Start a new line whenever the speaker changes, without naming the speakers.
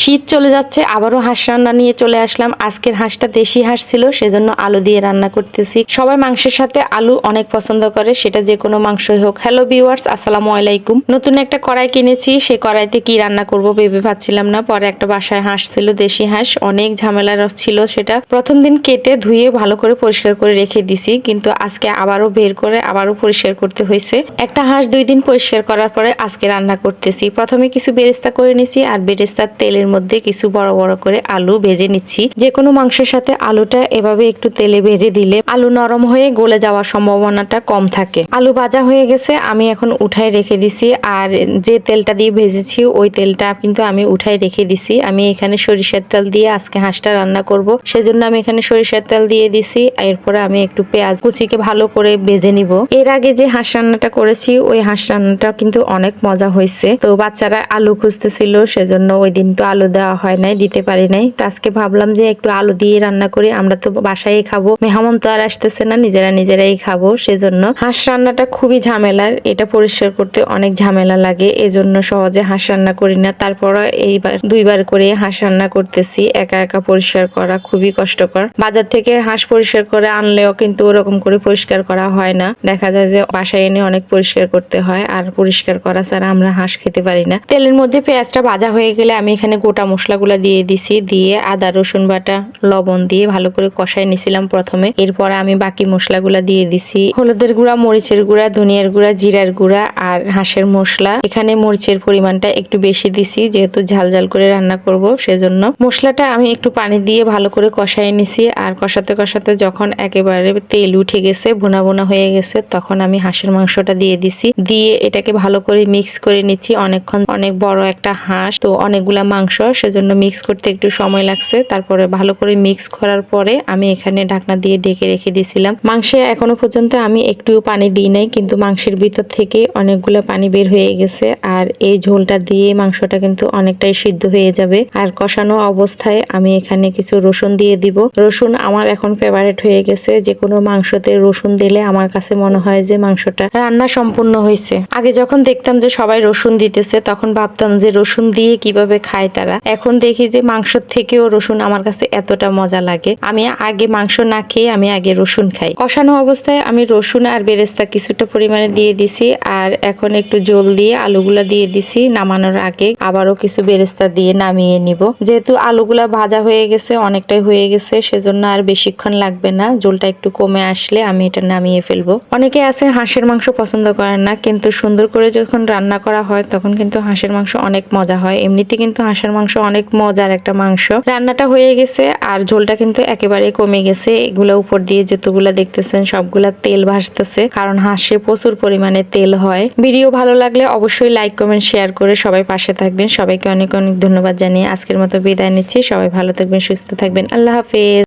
শীত চলে যাচ্ছে, আবারও হাঁস রান্না নিয়ে চলে আসলাম। আজকের হাঁসটা দেশি হাঁস ছিল, সেজন্য আলু দিয়ে রান্না করতেছি। সবাই মাংসের সাথে আলু অনেক পছন্দ করে, সেটা যে কোনো মাংসই হোক। হ্যালো ভিউয়ার্স, আসসালামু আলাইকুম। নতুন একটা কড়াই কিনেছি, সেই কড়াইতে কি রান্না করব ভেবে পাচ্ছিলাম না। পরে একটা বাসায় হাঁস ছিল, দেশি হাঁস, অনেক ঝামেলার ছিল সেটা। প্রথম দিন কেটে ধুয়ে ভালো করে পরিষ্কার করে রেখে দিছি, কিন্তু আজকে আবারও বের করে আবারও পরিষ্কার করতে হয়েছে। একটা হাঁস 2 দিন পরিষ্কার করার পরে আজকে রান্না করতেছি। প্রথমে কিছু বেরেস্তা করে নিছি, আর বেরেস্তার তেলের মধ্যে কিছু বড় বড় করে আলু ভেজে নিচ্ছি। যে কোনো মাংসের সাথে আলুটা এভাবে একটু তেলে ভেজে দিলে আলু নরম হয়ে গলে যাওয়ার সম্ভাবনাটা কম থাকে। আলু ভাজা হয়ে গেছে, আমি এখন উঠায় রেখে দিছি। আর যে তেলটা দিয়ে ভেজেছি ওই তেলটা কিন্তু আমি উঠায় রেখে দিছি। আমি এখানে সরিষার তেল দিয়ে আজকে হাঁসটা রান্না করব, সেজন্য আমি এখানে সরিষার তেল দিয়ে দিছি। এরপরে আমি একটু পেঁয়াজ কুচিকে ভালো করে ভেজে নিব। এর আগে যে হাঁস রান্নাটা করেছি ওই হাঁস রান্নাটা কিন্তু অনেক মজা হয়েছে। তো বাচ্চারা আলু খুঁজতেছিল, সেজন্য ওই দিন তো আলু দেওয়া হয় নাই, দিতে পারি নাই। তো আজকে ভাবলাম যে একটু আলু দিয়ে রান্না করি, আমরা তো বাসায় খাবো, মেহমান তো আর আসতেছে না, নিজেরাই খাবো। সেজন্য হাঁস রান্নাটা খুবই ঝামেলার, এটা পরিষ্কার করতে অনেক ঝামেলা লাগে, এজন্য সহজে হাঁস রান্না করি না। তারপর এইবার 2বার করে হাঁস রান্না করতেছি। একা একা পরিষ্কার করা খুবই কষ্টকর। বাজার থেকে হাঁস পরিষ্কার করে আনলেও কিন্তু ওরকম করে পরিষ্কার করা হয় না, দেখা যায় যে বাসায় এনে অনেক পরিষ্কার করতে হয়, আর পরিষ্কার করা ছাড়া আমরা হাঁস খেতে পারি না। তেলের মধ্যে পেঁয়াজটা ভাজা হয়ে গেলে আমি এখানে গোটা মশলাগুলো দিয়ে দিছি, দিয়ে আদা রসুন বাটা লবণ দিয়ে ভালো করে কষাই নিছিলাম প্রথমে। এরপর আমি বাকি মশলাগুলো দিয়ে দিছি, হলুদের গুঁড়া, মরিচের গুঁড়া, ধনিয়ার গুঁড়া, জিরার গুঁড়া আর হাঁসের মশলা। এখানে মরিচের পরিমাণটা একটু বেশি দিছি, যেহেতু ঝাল ঝাল করে রান্না করব সেজন্য। মশলাটা আমি একটু পানি দিয়ে ভালো করে কষাই নিছি, আর কষাতে কষাতে যখন একেবারে তেল উঠে গেছে, ভুনা ভুনা হয়ে গেছে, তখন আমি হাঁসের মাংসটা দিয়ে দিছি। দিয়ে এটাকে ভালো করে মিক্স করে নিচ্ছি অনেকক্ষণ। অনেক বড় একটা হাঁস তো অনেকগুলা মাংস, সেজন্য মিক্স করতে একটু সময় লাগছে। তারপরে ভালো করে মিক্স করার পরে আমি এখানে ঢাকনা দিয়ে ঢেকে রেখে দিয়েছিলাম। মাংসে এখনো পর্যন্ত আমি একটুও পানি দিই নাই, কিন্তু মাংসের ভিতর থেকে অনেকগুলো পানি বের হয়ে গেছে। আর এই ঝোলটা দিয়ে মাংসটা কিন্তু অনেকটাই সিদ্ধ হয়ে যাবে। আর কষানো অবস্থায় আমি এখানে কিছু রসুন দিয়ে দিব। রসুন আমার এখন ফেভারিট হয়ে গেছে, যে কোনো মাংসতে রসুন দিলে আমার কাছে মনে হয় যে মাংসটা রান্না সম্পূর্ণ হয়েছে। আগে যখন দেখতাম যে সবাই রসুন দিতেছে, তখন ভাবতাম যে রসুন দিয়ে কিভাবে খায় তারা। এখন দেখি যে মাংসর থেকেও রসুন আমার কাছে এতটা মজা লাগে। আমি আগে মাংস না খেয়ে আমি আগে রসুন খাই। কষানো অবস্থায় আমি রসুন আর বেরেস্তা কিছুটা পরিমাণে দিয়ে দিছি, আর এখন একটু জল দিয়ে আলুগুলা দিয়ে দিছি। নামানোর আগে আবারও কিছু বেরেস্তা দিয়ে নামিয়ে নিব। যেহেতু আলুগুলা ভাজা হয়ে গেছে, অনেকটাই হয়ে গেছে, সেজন্য আর বেশিক্ষণ লাগবে না। জলটা একটু কমে আসলে আমি এটা নামিয়ে ফেলবো। অনেকে আছে হাঁসের মাংস পছন্দ করেন না, কিন্তু সুন্দর করে যখন রান্না করা হয় তখন কিন্তু হাঁসের মাংস অনেক মজা হয়। এমনিতে কিন্তু হাঁসের মাংস অনেক মজার একটা মাংস। রান্নাটা হয়ে গেছে, আর ঝোলটা কিন্তু একেবারে কমে গেছে। এগুলা উপর দিয়ে যতগুলা দেখতেছেন সবগুলা তেল ভাসতেছে, কারণ হাঁসে প্রচুর পরিমাণে তেল হয়। ভিডিও ভালো লাগলে অবশ্যই লাইক কমেন্ট শেয়ার করে সবাই পাশে থাকবেন। সবাইকে অনেক অনেক ধন্যবাদ জানিয়ে আজকের মতো বিদায় নিচ্ছি। সবাই ভালো থাকবেন, সুস্থ থাকবেন। আল্লাহ হাফেজ।